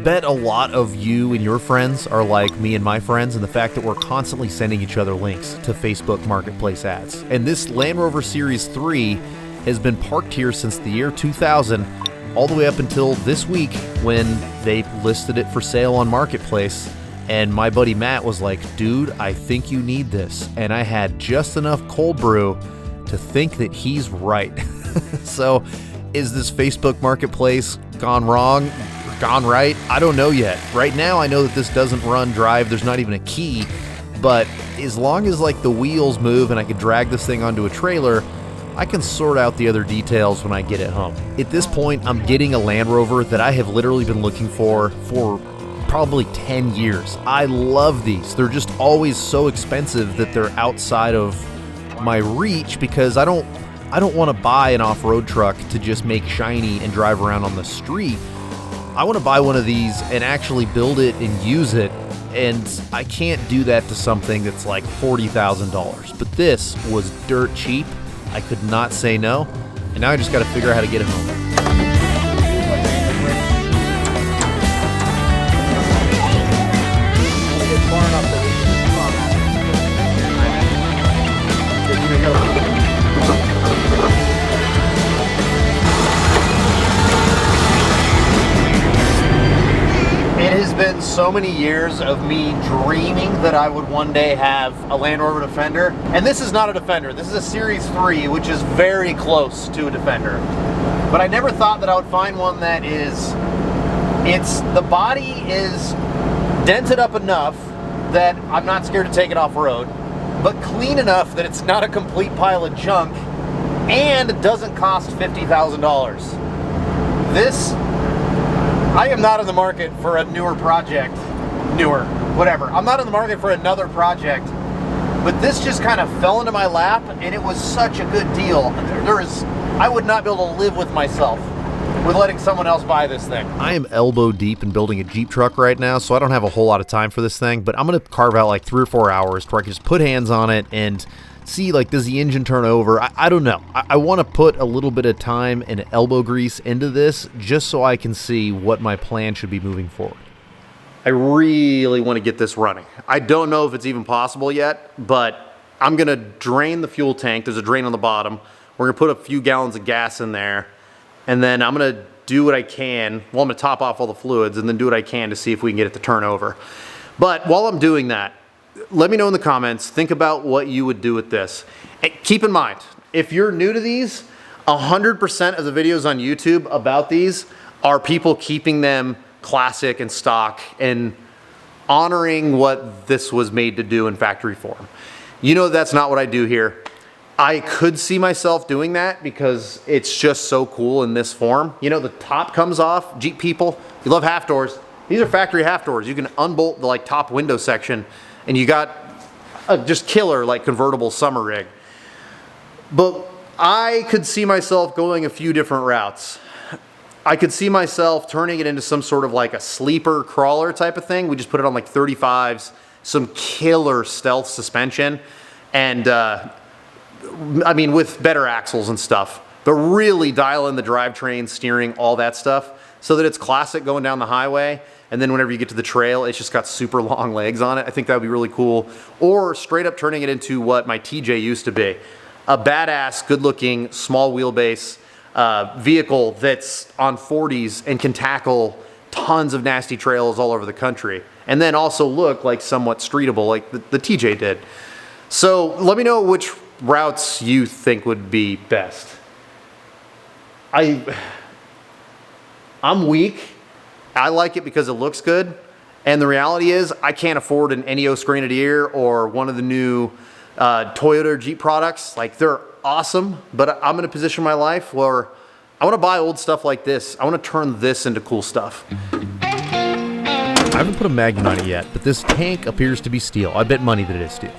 bet a lot of you and your friends are like me and my friends in the fact that we're constantly sending each other links to Facebook Marketplace ads. And this Land Rover Series 3 has been parked here since the year 2000, all the way up until this week when they listed it for sale on Marketplace. And my buddy Matt was like, dude, I think you need this. And I had just enough cold brew to think that he's right. So is this Facebook Marketplace gone wrong? Gone right? I don't know yet. Right now, I know that this doesn't run drive. There's not even a key. But as long as like the wheels move and I can drag this thing onto a trailer, I can sort out the other details when I get it home. At this point, I'm getting a Land Rover that I have literally been looking for probably 10 years. I love these. They're just always so expensive that they're outside of my reach because I don't want to buy an off-road truck to just make shiny and drive around on the street. I want to buy one of these and actually build it and use it, and I can't do that to something that's like $40,000. But this was dirt cheap. I could not say no, and now I just got to figure out how to get it home. Been so many years of me dreaming that I would one day have a Land Rover Defender, and this is not a Defender. This is a Series 3, which is very close to a Defender, but I never thought that I would find one that the body is dented up enough that I'm not scared to take it off-road, but clean enough that it's not a complete pile of junk and it doesn't cost $50,000. I am not in the market for a I'm not in the market for another project, but this just kind of fell into my lap and it was such a good deal. I would not be able to live with myself with letting someone else buy this thing. I am elbow deep in building a Jeep truck right now, so I don't have a whole lot of time for this thing, but I'm going to carve out like 3 or 4 hours where I can just put hands on it and see, like, does the engine turn over? I don't know. I want to put a little bit of time and elbow grease into this just so I can see what my plan should be moving forward. I really want to get this running. I don't know if it's even possible yet, but I'm going to drain the fuel tank. There's a drain on the bottom. We're going to put a few gallons of gas in there, and then I'm going to do what I can. Well, I'm going to top off all the fluids and then do what I can to see if we can get it to turn over. But while I'm doing that, let me know in the comments, think about what you would do with this. And keep in mind, if you're new to these, 100% of the videos on YouTube about these are people keeping them classic and stock and honoring what this was made to do in factory form. You know that's not what I do here. I could see myself doing that because it's just so cool in this form. You know, the top comes off. Jeep people, you love half doors. These are factory half doors. You can unbolt the like top window section and you got a just killer like convertible summer rig. But I could see myself going a few different routes. I could see myself turning it into some sort of like a sleeper crawler type of thing. We just put it on like 35s, some killer stealth suspension, and I mean with better axles and stuff, but really dial in the drivetrain, steering, all that stuff, so that it's classic going down the highway. And then whenever you get to the trail, it's just got super long legs on it. I think that would be really cool. Or straight up turning it into what my TJ used to be. A badass, good looking, small wheelbase vehicle that's on 40s and can tackle tons of nasty trails all over the country. And then also look like somewhat streetable like the TJ did. So let me know which routes you think would be best. I'm weak. I like it because it looks good, and the reality is I can't afford an Eneos Grenadier or one of the new Toyota or Jeep products. Like, they're awesome, but I'm in a position in my life where I want to buy old stuff like this. I want to turn this into cool stuff. I haven't put a magnet on it yet, but this tank appears to be steel. I bet money that it is steel.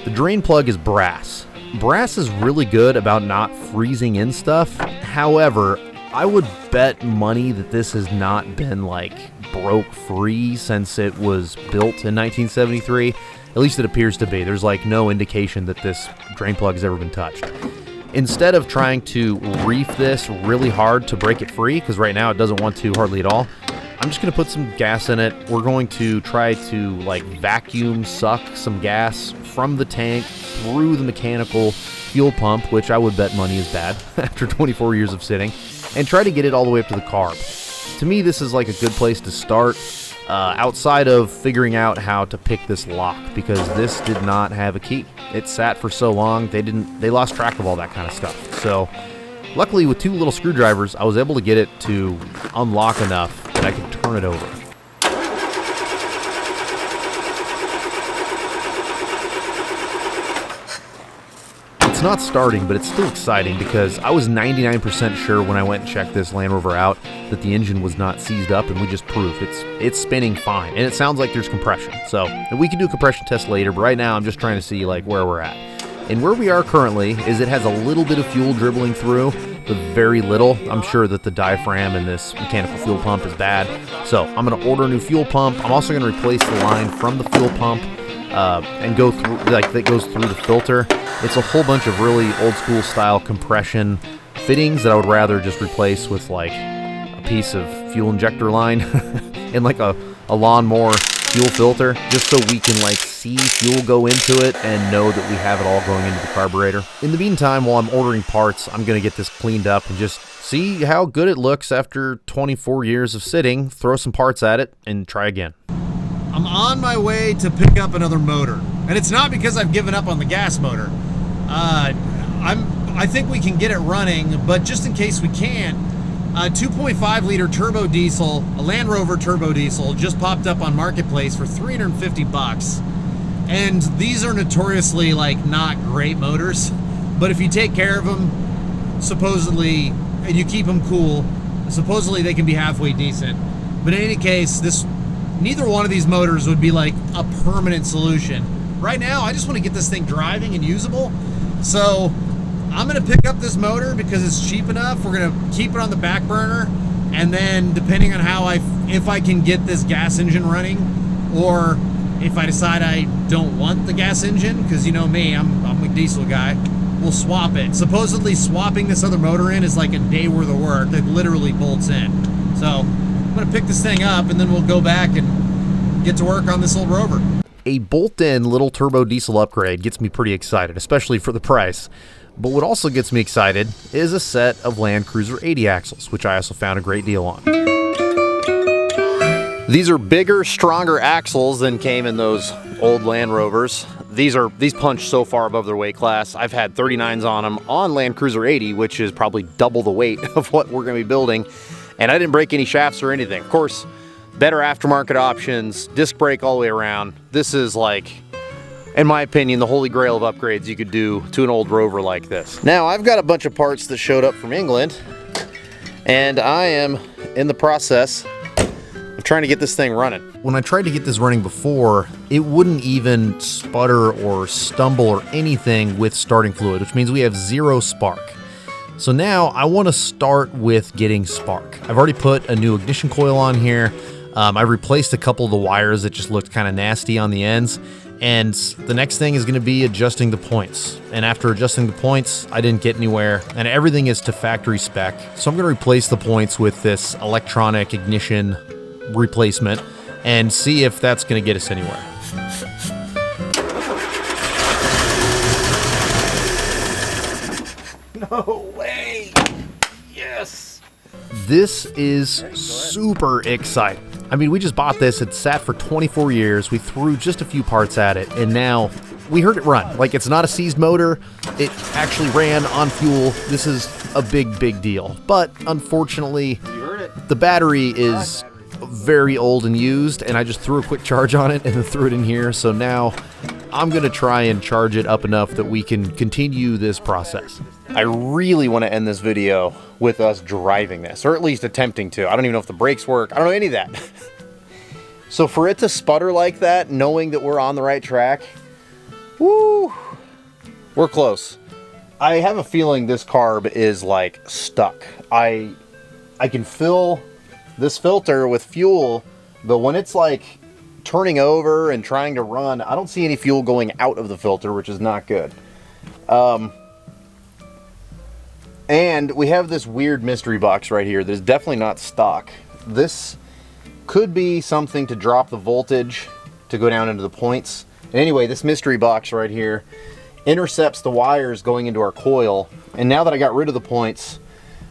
The drain plug is brass. Brass is really good about not freezing in stuff. However, I would bet money that this has not been like broke free since it was built in 1973. At least it appears to be. There's like no indication that this drain plug has ever been touched. Instead of trying to reef this really hard to break it free, because right now it doesn't want to hardly at all, I'm just going to put some gas in it. We're going to try to like vacuum suck some gas from the tank through the mechanical fuel pump, which I would bet money is bad after 24 years of sitting, and try to get it all the way up to the carb. To me, this is like a good place to start, outside of figuring out how to pick this lock, because this did not have a key. It sat for so long, they lost track of all that kind of stuff. So luckily, with 2 little screwdrivers, I was able to get it to unlock enough that I could turn it over. It's not starting, but it's still exciting because I was 99% sure when I went and checked this Land Rover out that the engine was not seized up, and we just proved it's spinning fine, and it sounds like there's compression. So we can do a compression test later, but right now I'm just trying to see like where we're at. And where we are currently is it has a little bit of fuel dribbling through, but very little. I'm sure that the diaphragm in this mechanical fuel pump is bad. So I'm going to order a new fuel pump. I'm also going to replace the line from the fuel pump and go through, like, that goes through the filter. It's a whole bunch of really old school style compression fittings that I would rather just replace with like a piece of fuel injector line and like a lawnmower fuel filter, just so we can like see fuel go into it and know that we have it all going into the carburetor. In the meantime, while I'm ordering parts, I'm going to get this cleaned up and just see how good it looks after 24 years of sitting, throw some parts at it, and try again. I'm on my way to pick up another motor, and it's not because I've given up on the gas motor. I think we can get it running, but just in case we can't, a 2.5 liter turbo diesel, a Land Rover turbo diesel, just popped up on Marketplace for 350 bucks. And these are notoriously like not great motors, but if you take care of them, supposedly, and you keep them cool, supposedly they can be halfway decent. But in any case, neither one of these motors would be like a permanent solution. Right now, I just want to get this thing driving and usable. So I'm gonna pick up this motor because it's cheap enough. We're gonna keep it on the back burner, and then depending on if I can get this gas engine running, or if I decide I don't want the gas engine, because you know me, I'm a diesel guy, we'll swap it. Supposedly swapping this other motor in is like a day worth of work. It literally bolts in. So I'm gonna pick this thing up, and then we'll go back and get to work on this old Rover. A bolt-in little turbo diesel upgrade gets me pretty excited, especially for the price. But what also gets me excited is a set of Land Cruiser 80 axles, which I also found a great deal on. These are bigger, stronger axles than came in those old Land Rovers. These punch so far above their weight class. I've had 39s on them on Land Cruiser 80, which is probably double the weight of what we're going to be building. And I didn't break any shafts or anything. Of course, better aftermarket options, disc brake all the way around. This is like, in my opinion, the holy grail of upgrades you could do to an old Rover like this. Now, I've got a bunch of parts that showed up from England, and I am in the process of trying to get this thing running. When I tried to get this running before, it wouldn't even sputter or stumble or anything with starting fluid, which means we have 0 spark. So now I want to start with getting spark. I've already put a new ignition coil on here. I replaced a couple of the wires that just looked kind of nasty on the ends. And the next thing is going to be adjusting the points. And after adjusting the points, I didn't get anywhere. And everything is to factory spec. So I'm going to replace the points with this electronic ignition replacement and see if that's going to get us anywhere. No way! Yes! This is super exciting. I mean, we just bought this, it sat for 24 years, we threw just a few parts at it, and now we heard it run. Like, it's not a seized motor, it actually ran on fuel. This is a big, big deal. But, unfortunately, the battery is very old and used, and I just threw a quick charge on it and then threw it in here, so now I'm going to try and charge it up enough that we can continue this process. I really want to end this video with us driving this, or at least attempting to. I don't even know if the brakes work. I don't know any of that. So for it to sputter like that, knowing that we're on the right track, woo, we're close. I have a feeling this carb is like stuck. I can fill this filter with fuel, but when it's like turning over and trying to run, I don't see any fuel going out of the filter, which is not good. And we have this weird mystery box right here that is definitely not stock. This Could be something to drop the voltage to go down into the points. And anyway, this mystery box right here intercepts the wires going into our coil. And now that I got rid of the points,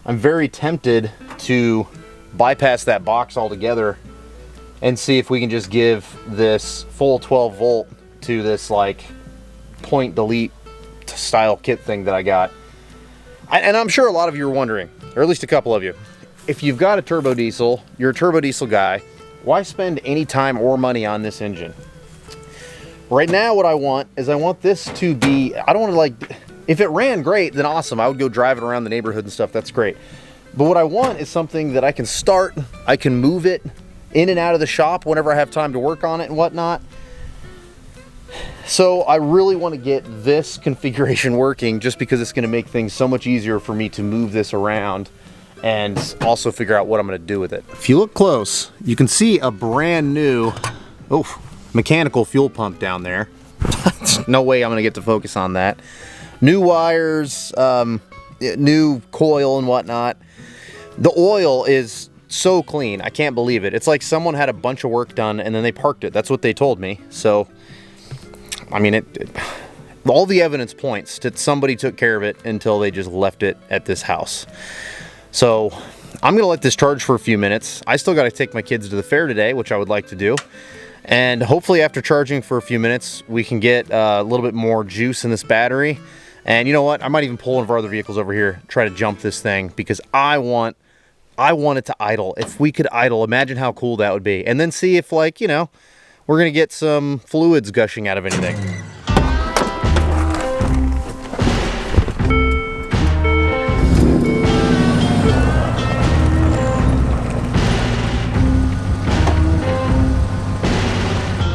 I'm very tempted to bypass that box altogether and see if we can just give this full 12 volt to this like point delete style kit thing that I got. And I'm sure a lot of you are wondering, or at least a couple of you, if you've got a turbo diesel, you're a turbo diesel guy, why spend any time or money on this engine? Right now what I want is I want this to be, I don't want to like, if it ran great, then awesome. I would go drive it around the neighborhood and stuff, that's great. But what I want is something that I can start, I can move it in and out of the shop whenever I have time to work on it and whatnot. So I really want to get this configuration working just because it's going to make things so much easier for me to move this around and also figure out what I'm going to do with it. If you look close, you can see a brand new mechanical fuel pump down there. No way I'm going to get to focus on that. New wires, new coil and whatnot. The oil is so clean, I can't believe it. It's like someone had a bunch of work done and then they parked it. That's what they told me. So I mean, all the evidence points that somebody took care of it until they just left it at this house. So I'm gonna let this charge for a few minutes. I still gotta take my kids to the fair today, which I would like to do. And hopefully after charging for a few minutes, we can get a little bit more juice in this battery. And you know what? I might even pull one of our other vehicles over here, try to jump this thing because I want it to idle. If we could idle, imagine how cool that would be. And then see if, like, you know, we're gonna get some fluids gushing out of anything.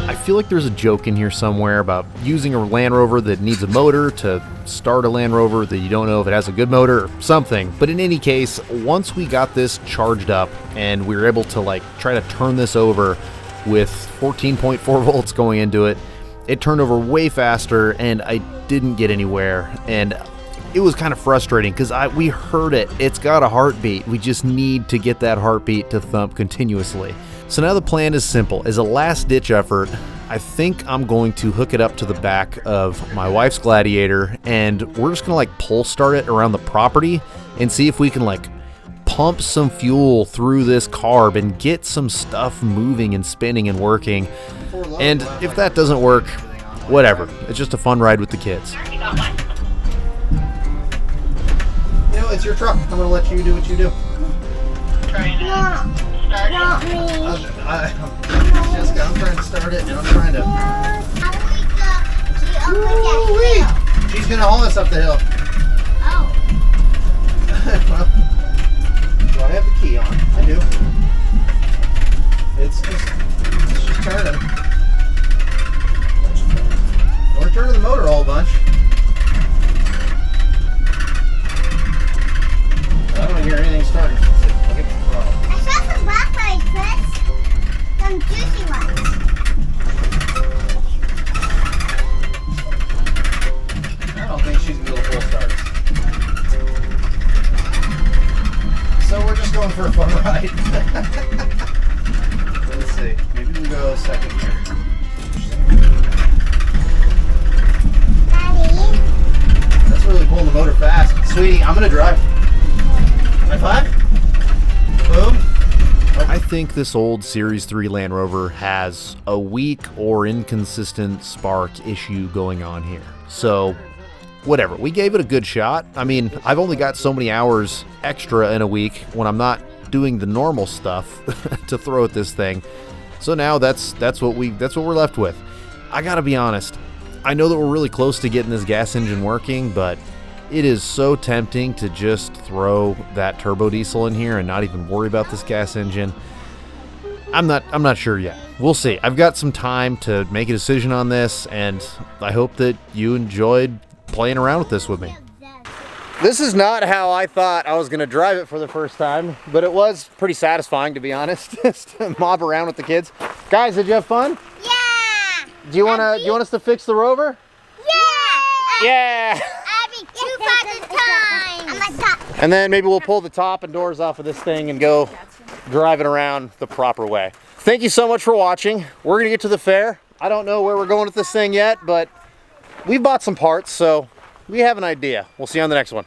I feel like there's a joke in here somewhere about using a Land Rover that needs a motor to start a Land Rover that you don't know if it has a good motor or something. But in any case, once we got this charged up and we were able to like try to turn this over with 14.4 volts going into it, it turned over way faster and I didn't get anywhere. And it was kind of frustrating because we heard it. It's got a heartbeat. We just need to get that heartbeat to thump continuously. So now the plan is simple. As a last ditch effort, I think I'm going to hook it up to the back of my wife's Gladiator and we're just gonna like pull start it around the property and see if we can like pump some fuel through this carb and get some stuff moving and spinning and working. And if that doesn't work, whatever. It's just a fun ride with the kids. You know, it's your truck. I'm gonna let you do what you do. Jessica, I'm trying to start it and I'm trying to... She's gonna haul us up the hill. Oh. Well, do I have the key on? I do. It's just turning. We're turning the motor a whole bunch. I don't hear anything starting. I'll get the throttle. I saw some blackberries, Chris. Some juicy ones. I don't think she's gonna be able to full start. So we're just going for a fun ride. Let's see. Maybe we can go second here. Daddy. That's really pulling the motor fast. Sweetie, I'm gonna drive. High five. Boom. I think this old Series 3 Land Rover has a weak or inconsistent spark issue going on here. So, whatever. We gave it a good shot. I mean, I've only got so many hours extra in a week when I'm not doing the normal stuff to throw at this thing. So now that's what we're left with. I gotta be honest. I know that we're really close to getting this gas engine working, but it is so tempting to just throw that turbo diesel in here and not even worry about this gas engine. I'm not sure yet. We'll see. I've got some time to make a decision on this, and I hope that you enjoyed playing around with this with me. This is not how I thought I was going to drive it for the first time, but it was pretty satisfying, to be honest, just to mob around with the kids. Guys, did you have fun? Yeah. Do you want us to fix the Rover? Yeah. Yeah. I'll be 2,000 times. I'm like that. And then maybe we'll pull the top and doors off of this thing and go drive it around the proper way. Thank you so much for watching. We're gonna get to the fair. I don't know where we're going with this thing yet, but we bought some parts, so we have an idea. We'll see you on the next one.